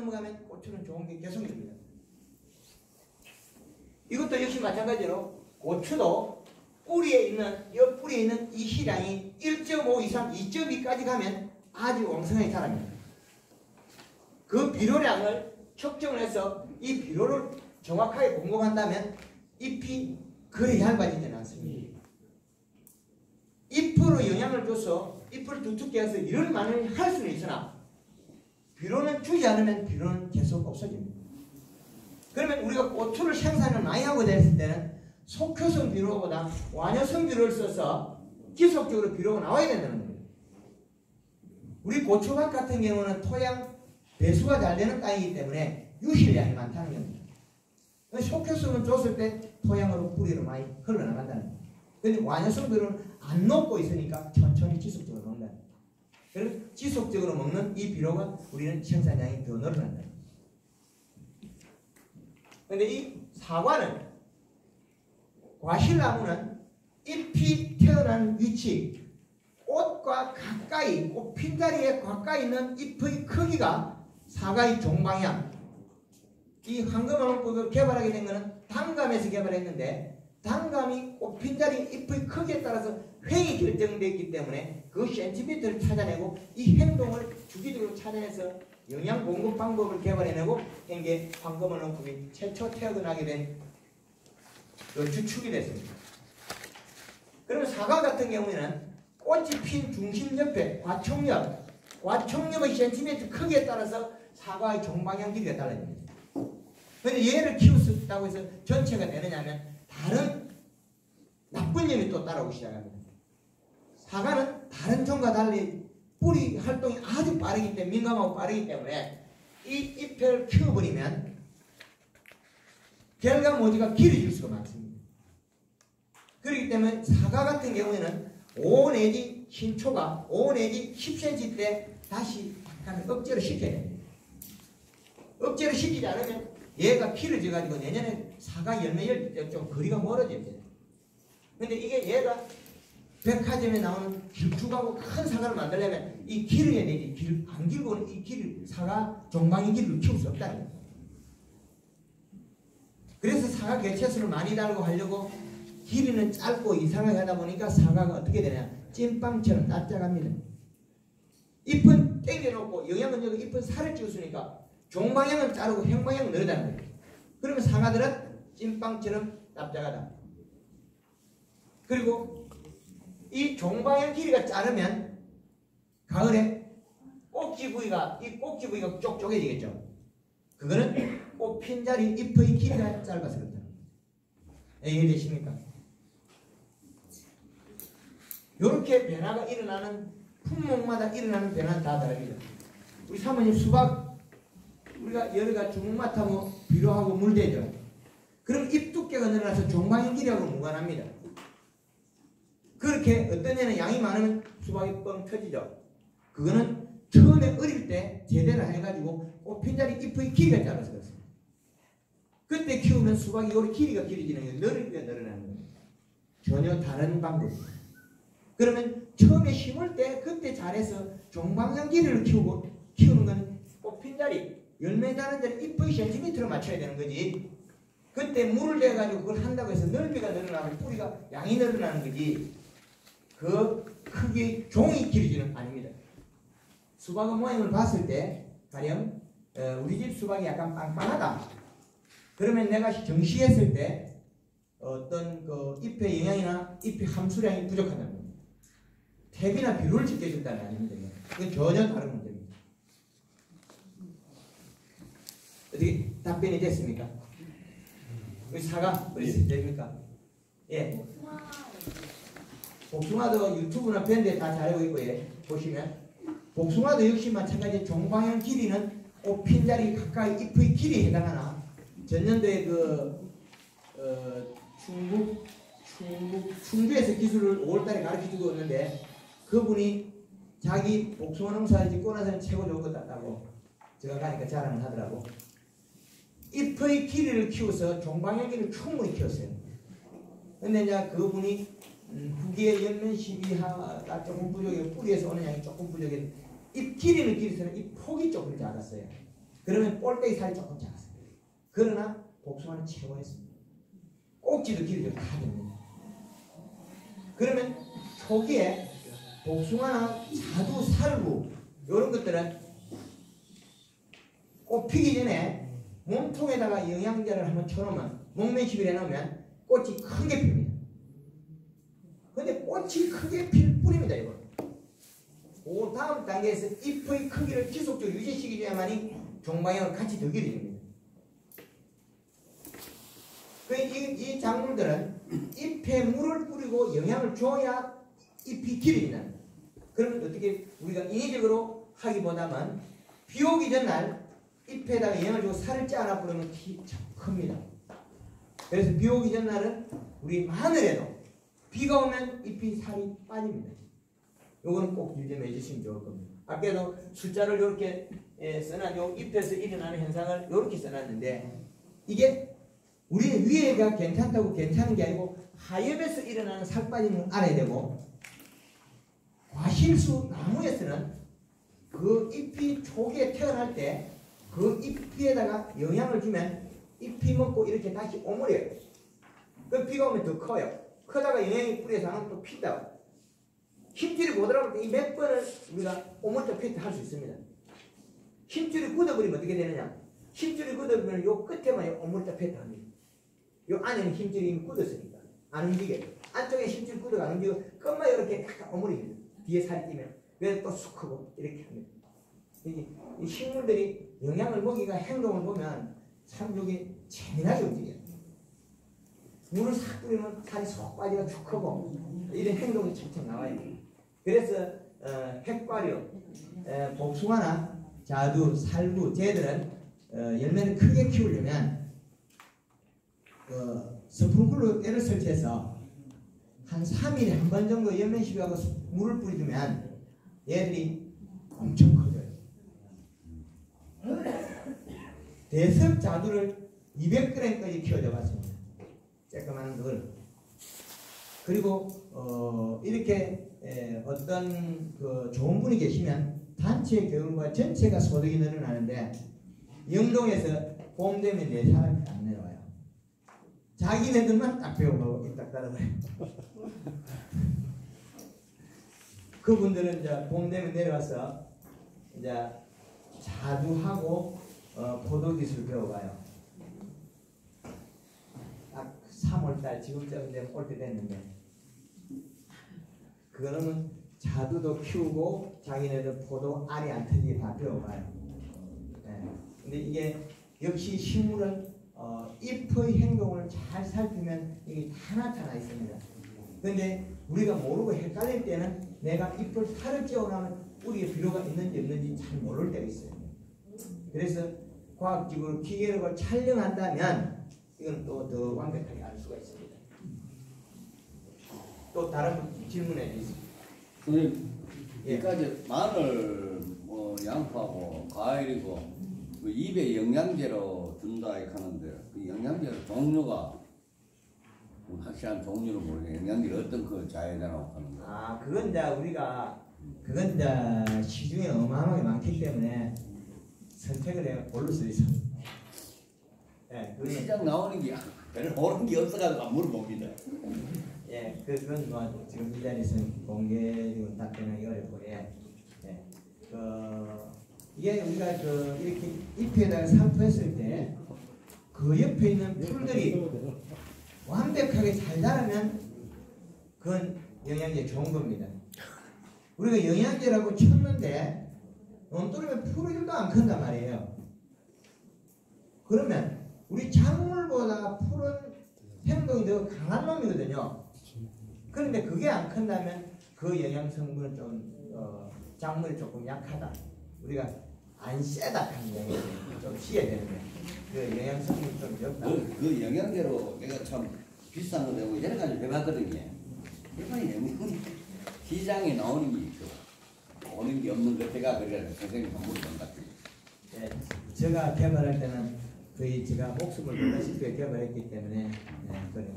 넘어가면 고추는 좋은 게 계속 됩니다. 이것도 역시 마찬가지로 고추도 뿌리에 있는 이 시량이 1.5 이상 2.2까지 가면 아주 왕성하게 자랍니다. 그 비료량을 측정을 해서 이 비료를 정확하게 공급한다면 잎이 그리 얇아지지는 않습니다. 잎으로 영향을 줘서 잎을 두텁게 해서 일을 많이 할 수는 있으나 비료는 주지 않으면 비료는 계속 없어집니다. 그러면 우리가 고추를 생산을 많이 하고 됐을 때는 속효성 비료보다 완효성 비료를 써서 지속적으로 비료가 나와야 된다는 거예요. 우리 고추밭 같은 경우는 토양 배수가 잘 되는 땅이기 때문에 유실량이 많다는 겁니다. 속효성을 줬을 때 토양으로 뿌리로 많이 흘러나간다는 거예요. 그런데 완효성 비료는 안 녹고 있으니까 천천히 지속적으로 먹는다는 거예요. 그래서 지속적으로 먹는 이 비료가 우리는 생산량이 더 늘어난다. 그런데 이 사과는 과실나무는 잎이 태어난 위치, 꽃과 가까이, 꽃 핀자리에 가까이 있는 잎의 크기가 사과의 종방향. 이 황금어묵을 개발하게 된 것은 단감에서 개발했는데 단감이 꽃 핀자리 잎의 크기에 따라서 횡이 결정되어 있기 때문에 그 센티미터를 찾아내고 이 행동을 주기적으로 찾아내서 영양 공급 방법을 개발해내고 한 게 황금어묵이 최초 태어나게 된 그 주축이 됐습니다. 그러면 사과 같은 경우에는 꽃이 핀 중심 옆에 과촉엽의 센티미터 크기에 따라서 사과의 종방향 길이가 달라집니다. 그런데 얘를 키웠다고 해서 전체가 되느냐면 다른 나쁜 점이 또 따라오기 시작합니다. 사과는 다른 종과 달리 뿌리 활동이 아주 빠르기 때문에 민감하고 빠르기 때문에 이 잎을 키워버리면 결과모지가 길어질 수가 많습니다. 그렇기 때문에 사과 같은 경우에는 5 내지 신초가 5 내지 10cm 때 다시 약간 억제를 시켜야 됩니다. 억제를 시키지 않으면 얘가 길어져 가지고 내년에 사과 열매 열 때 좀 거리가 멀어져야 돼요. 근데 이게 얘가 백화점에 나오는 길쭉하고 큰 사과를 만들려면 이 길어야 되지 안 길고는 이 사과 종방의 길이를 키울 수 없다는 거예요. 그래서 사과 개체수를 많이 달고 하려고 길이는 짧고 이상하게 하다 보니까 사과가 어떻게 되냐 찐빵처럼 납작합니다. 잎은 땡겨놓고 영양은 여기 잎은 살을 찌우으니까 종방향은 자르고 행방향은 늘어나는 거예요. 그러면 사과들은 찐빵처럼 납작하다. 그리고 이 종방향 길이가 자르면 가을에 꼭지 부위가 쪽 쪼개지겠죠. 그거는 꽃 핀자리 잎의 길이가 짧아서 그렇다. 이해되십니까? 이렇게 변화가 일어나는 품목마다 일어나는 변화는 다 다릅니다. 우리 사모님 수박 우리가 여러가 주먹맛하고 비료하고 물대죠. 그럼 잎 두께가 늘어나서 종방향 길이하고 무관합니다. 그렇게 어떤 애는 양이 많으면 수박이 뻥 터지죠. 그거는 처음에 어릴 때 제대로 해가지고 꽃 핀자리 잎의 길이가 짧아서 그렇습니다. 그때 키우면 수박이 요리 길이가 길어지는 게 늘어나게 늘어나는 거예요. 전혀 다른 방법입니다. 그러면 처음에 심을 때 그때 잘해서 종방향 길이를 키우는 건 꽃핀자리 열매 다는 데는 잎의 센티미터로 맞춰야 되는 거지. 그때 물을 내가지고 그걸 한다고 해서 넓이가 늘어나고 뿌리가 양이 늘어나는 거지. 그 크기 종이 길어지는 아닙니다. 수박의 모양을 봤을 때 가령 우리 집 수박이 약간 빵빵하다. 그러면 내가 정시했을 때 어떤 그 잎의 영양이나 잎의 함수량이 부족하다는 겁니다. 탭이나 비료를 지켜준다는 게 아닙니다. 그건 전혀 다른 문제입니다. 어떻게 답변이 됐습니까? 우리 사과 어디 됩니까? 예. 복숭아도 유튜브나 밴드에 다 잘 알고 있고 예. 보시면 복숭아도 역시 마찬가지 종방향 길이는 꽃 핀자리 가까이 잎의 길이에 해당하나 전년도에 충주에서 기술을 5월달에 가르쳐주고 있는데 그분이 자기 복숭아 농사를 짓고 나서는 최고 좋은 것 같다고 제가 가니까 자랑을 하더라고. 잎의 길이를 키워서 종방향 길이를 충분히 키웠어요. 근데 이제 그분이 후기에 연면 12하가 조금 부족해요. 뿌리에서 오는 양이 조금 부족해요. 잎 길이는 길이서는 잎 폭이 조금 작았어요. 그러면 볼때기 살이 조금 작았어요. 그러나 복숭아는 최고였습니다. 꼭지도 길이도 다 됩니다. 그러면 초기에 복숭아나 자두, 살구 이런 것들은 꽃 피기 전에 몸통에다가 영양제를 한번 쳐놓으면 목매시비를 해놓으면 꽃이 크게 핍니다. 근데 꽃이 크게 필 뿐입니다. 이거. 그 다음 단계에서 잎의 크기를 지속적으로 유지시키줘야만이 종방향을 같이 더 길어집니다. 이 작물들은 잎에 물을 뿌리고 영양을 줘야 잎이 길어지는. 그러면 어떻게 우리가 인위적으로 하기보다는 비 오기 전날 잎에다가 영양을 주고 살을 짜나 뿌리면 참 큽니다. 그래서 비 오기 전날은 우리 마늘에도 비가 오면 잎이 살이 빠집니다. 요거는 꼭 유념해 주시면 좋을 겁니다. 아까도 숫자를 이렇게 써놨죠. 잎에서 일어나는 현상을 이렇게 써놨는데 이게 우리 위에가 괜찮다고 괜찮은 게 아니고 하엽에서 일어나는 살 빠짐을 알아야 되고 과실수 나무에서는 그 잎이 초기에 태어날 때 그 잎에다가 영양을 주면 잎이 먹고 이렇게 다시 오므려요. 그 비가 오면 더 커요. 크다가 영양이 뿌려서 하면 또 핀다고. 힘줄이 못 들어갈 때 이 몇 번을 우리가 오므려 패트 할 수 있습니다. 힘줄이 굳어버리면 어떻게 되느냐? 힘줄이 굳어버리면 요 끝에만 오므려 패트 합니다. 요 안에는 힘줄이 이미 굳었으니까 안 움직여요. 안쪽에 힘줄이 굳어가 안 움직이고 끝만 이렇게 약간 오므립니다. 뒤에 살이 뛰면. 그래서 또 쑥 하고 이렇게 합니다. 이 식물들이 영양을 먹이가 행동을 보면 참 여기 재미나게 움직여요. 물을 싹 뿌리면 살이 쏙 빠지고 축 하고 이런 행동이 척척 나와요. 그래서 핵과류, 복숭아나 자두, 살구, 쟤들은 열매를 크게 키우려면 스프링클러 때를 설치해서 한 3일에 한 번 정도 열매 시비하고 물을 뿌려주면 얘들이 엄청 커져요. 대섭 자두를 200g까지 키워줘 봤습니다. 쬐끄만한 걸. 그리고 이렇게 어떤 그 좋은 분이 계시면 단체 교육과 전체가 소득이 늘어나는데 영동에서 봄 되면 4사람이 안 내려와요. 자기네들만 딱 배우고 딱 따라가요. 그분들은 이제 봄 되면 내려와서 이제 자두하고 포도 기술 배워가요. 딱 3월달 지금쯤 되면 올 때 됐는데 그거는 자두도 키우고 자기네들 포도 알이 안 터지게 다 배워가요. 근데 이게 역시 식물은 잎의 행동을 잘 살피면 이게 다 나타나 있습니다. 근데 우리가 모르고 헷갈릴 때는 내가 잎을 탈을 찌어나면 뿌리에 비료가 있는지 없는지 잘 모를 때가 있어요. 그래서 과학적으로 기계로 촬영한다면 이건 또 더 완벽하게 알 수가 있습니다. 또 다른 분 질문해 주세요. 선생님, 여기까지 마늘, 양파고 과일이고 입에 영양제로 준다 이렇게 하는데 그 영양제 종류가 확실한 종류를 모르게 영양제 어떤 그 자연이라고 하는 거. 그건 이제 우리가 그건 이제 시중에 어마어마하게 많기 때문에 선택을 해야 고를 수 있어. 그 시장 나오는 게 별로 모르는 게 없어가지고 안 물어봅니다. 그건 뭐 지금 이 자리에서 공개적으로 답변하기 어렵고, 이게 우리가 이렇게 잎에다가 살포했을 때 그 옆에 있는 풀들이 완벽하게 잘 자라면 그건 영양제 좋은 겁니다. 우리가 영양제라고 쳤는데 논두리면 풀들도 안 큰단 말이에요. 그러면 우리 작물보다 풀은 행동이 더 강한 놈이거든요. 그런데 그게 안 큰다면 그 영양 성분은 좀 작물이 조금 약하다. 우리가 안 세다 하는 영양제 좀 쉬어야 되는데 그 영양 성분이 좀 적다. 그 영양제로 내가 참 비싼 거 되고 여러 가지 해봤거든요. 일반이 영양제 시장에 나오는 게 있고 오는 게 없는 것 제가 그래 선생님 한 번도 안 같아요. 제가 개발할 때는 거의 제가 목숨을 걸다시피 개발했기 때문에 그래요.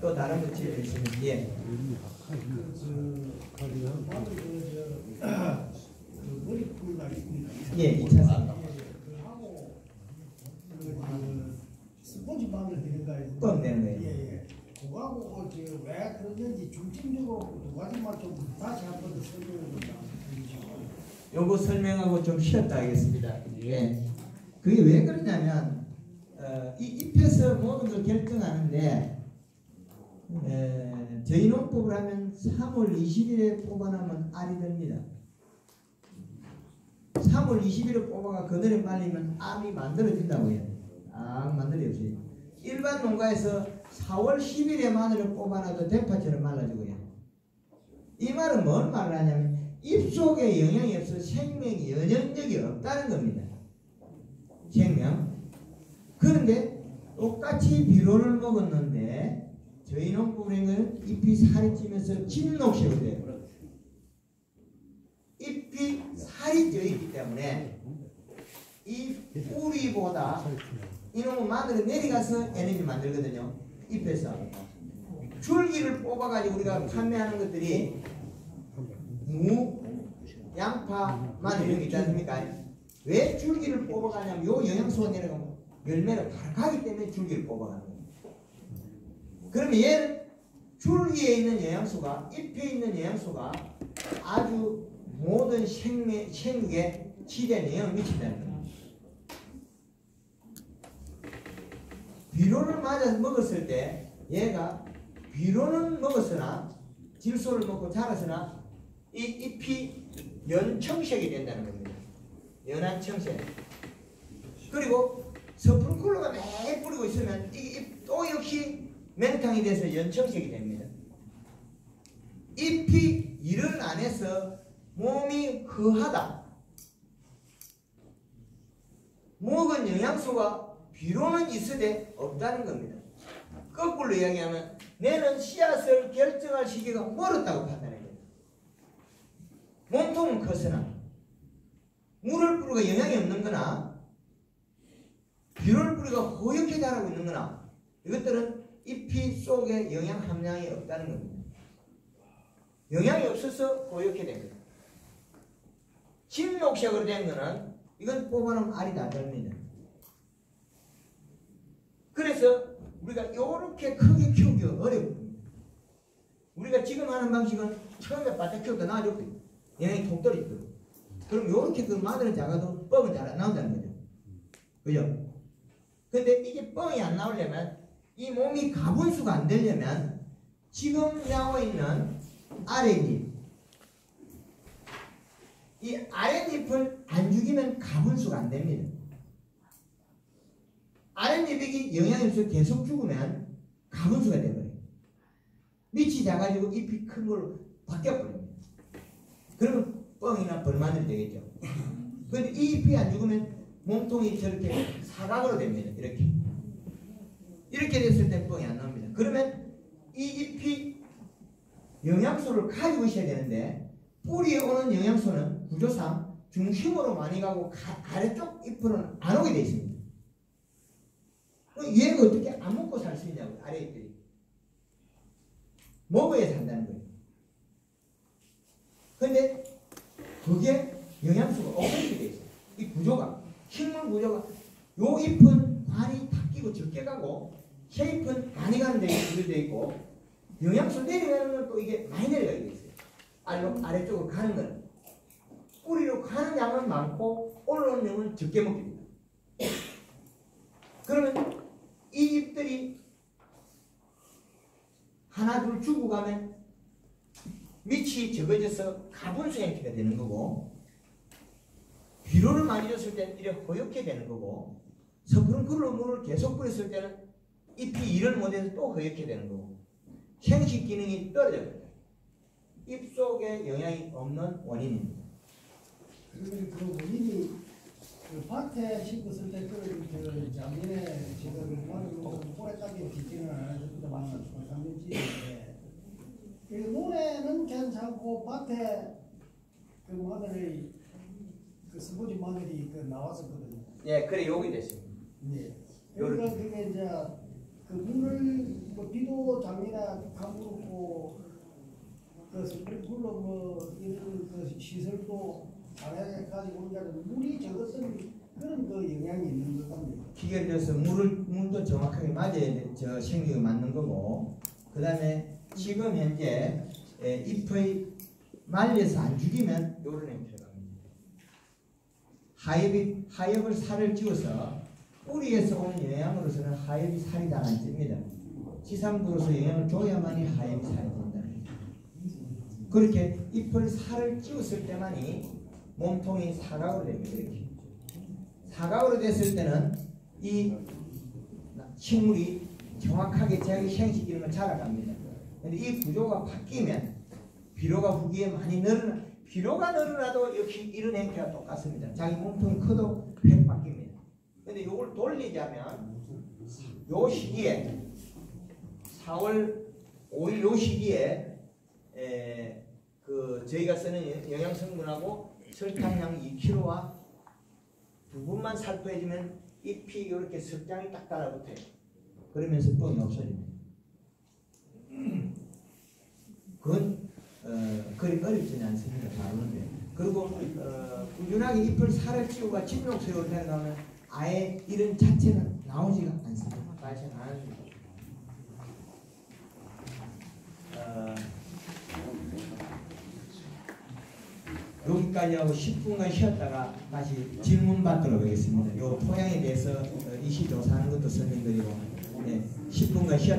또 다른 분 질문 있으면 예, 2차선. 마늘 들어가요. 뻥 내는 거예요. 예. 그거하고 왜 그러는지 중점적으로 두 가지만 좀 다시 한 번 더 설명을 좀 해주시고. 요거 설명하고 좀 쉬었다 하겠습니다. 예. 그게 왜 그러냐면 이 잎에서 모든 걸 결정하는데 저희 농법을 하면 3월 20일에 뽑아놓으면 알이 됩니다. 3월 20일에 뽑아가 그늘에 말리면 알이 만들어진다고 해요. 만들어져요. 일반 농가에서 4월 10일에 마늘을 뽑아놔도 대파처럼 말라지고요. 이 말은 뭔 말을 하냐면 잎 속에 영양이 없어 생명이 연연력이 없다는 겁니다. 생명. 그런데 똑같이 비료를 먹었는데 저희 농부는 잎이 살이 찌면서 진녹색이 돼요. 잎이 살이 쪄 있기 때문에 이 뿌리보다 이놈의 마늘이 내려가서 에너지 만들거든요. 잎에서 줄기를 뽑아가지고 우리가 판매하는 것들이 무, 양파, 마늘 이런 게 있지 않습니까? 왜 줄기를 뽑아가냐면 요 영양소가 내려가면 열매를 가기 때문에 줄기를 뽑아가는 거예요. 그러면 얘는 줄기에 있는 영양소가 잎에 있는 영양소가 아주 모든 생육에 지대한 영향을 미친다는 거예요. 비료를 맞아 먹었을 때 얘가 비료는 먹었으나 질소를 먹고 자랐으나 이 잎이 연청색이 된다는 겁니다. 연한 청색. 그리고 스프링클러가 매일 뿌리고 있으면 이 잎 또 역시 맹탕이 돼서 연청색이 됩니다. 잎이 일을 안 해서 몸이 허하다. 먹은 영양소가 비료는 있으되 없다는 겁니다. 거꾸로 이야기하면 내는 씨앗을 결정할 시기가 멀었다고 판단해야 됩니다. 몸통은 컸으나 물을 뿌리가 영양이 없는 거나 비료를 뿌리가 허옇게 자라고 있는 거나 이것들은 잎이 속에 영양 함량이 없다는 겁니다. 영양이 없어서 허옇게 됩니다. 진녹색으로 된 거는 이건 뽑아놓으면 알이 다 됩니다. 그래서 우리가 이렇게 크게 키우기가 어렵습니다. 우리가 지금 하는 방식은 처음에 바짝 키우다 나아졌거든요. 영양이 톡 떨어지거든요. 그럼 이렇게 그 마늘은 작아도 뻥은 잘 안 나온다는 거죠. 그죠? 근데 이게 뻥이 안 나오려면 이 몸이 가분수가 안 되려면 지금 나와 있는 아랫잎 이 아랫잎을 안 죽이면 가분수가 안 됩니다. 아랫잎이 영양이 없어서 계속 죽으면 가분수가 돼버려요. 밑이 작아지고 잎이 큰 걸로 바뀌어버립니다. 그러면 뻥이나 벌마늘이 되겠죠. 그런데 이 잎이 안 죽으면 몸통이 저렇게 사각으로 됩니다. 이렇게 됐을 때 뻥이 안 나옵니다. 그러면 이 잎이 영양소를 가지고 있어야 되는데 뿌리에 오는 영양소는 구조상 중심으로 많이 가고 아래쪽 잎으로는 안 오게 되어 있습니다. 얘가 어떻게 안 먹고 살 수 있냐고 아래 잎들이 먹어야 산다는 거예요. 그런데 그게 영양소가 없게 되어 있어요. 이 구조가 식물 구조가 요 잎은 관이 다 끼고 적게 가고 새 잎은 많이 가는 데 연결되어 있고 영양소 내려가는 건 또 이게 많이 내려가게 되어 있어요. 아래쪽으로 가는 건 뿌리로 가는 양은 많고 올라오는 양은 적게 먹게 됩니다. 그러면 이 잎들이 하나 둘 주고 가면 밑이 적어져서 가분수 형태가 되는 거고 비료를 많이 줬을 때는 이렇게 허옇게 되는 거고 스프링클러 물을 계속 뿌렸을 때는 잎이 일을 못해서 또 허옇게 되는 거고 생식 기능이 떨어져요. 잎 속에 영양이 없는 원인입니다. 그러면 그 원인이 그 밭에 심었을 때 그 작년에 지금 마늘 올해까지 비지는 안 하셨지만 3년치인데 논에는 괜찮고 밭에 그 마늘이 그 스포지 마늘이 그 나왔었거든요. 예, 그래 여기 됐습니다. 네. 그러니까 그게 이제 그 물을 뭐 비도 작년에 가물었고 그 스프링클러 뭐 이런 그 시설도 잘해 가지고 이제 물이 적었으면 그런 그 영향이 있는 것 같네요. 기계를 물도 정확하게 맞아야 생기가 맞는 거고, 그 다음에 지금 현재 잎의 말려서 안 죽이면 요런 형태가 갑니다. 하엽을 살을 찌워서 뿌리에서 오는 영향으로서는 하엽이 살이 잘 안 찝니다. 지상부로서 영향을 줘야만이 하엽이 살이 된다. 그렇게 잎을 살을 찌웠을 때만이 몸통이 사각으로 됩니다. 이렇게 사각으로 됐을 때는 이 식물이 정확하게 자기 생식기능을 을 자라갑니다. 근데 이 구조가 바뀌면 비료가 후기에 많이 비료가 늘어나도 역시 이런 행태가 똑같습니다. 자기 몸통이 커도 획 바뀝니다. 근데 이걸 돌리자면 요 시기에 4월 5일 요 시기에 저희가 쓰는 영양성분하고 설탕량 2kg와 부분만 살포해주면 잎이 이렇게 석장이 딱 달라붙어요. 그러면서 뻥이 없어집니다. 그건 그리 어렵지는 않습니다. 다루는데. 그리고 꾸준하게 잎을 살을 찌우고 진녹색으로 내려가면 아예 이런 자체는 나오지가 않습니다. 발생 안 합니다. 여기까지 하고 10분간 쉬었다가 다시 질문 받도록 하겠습니다. 요 토양에 대해서 이시조사하는 것도 설명드리고 10분간 쉬었다.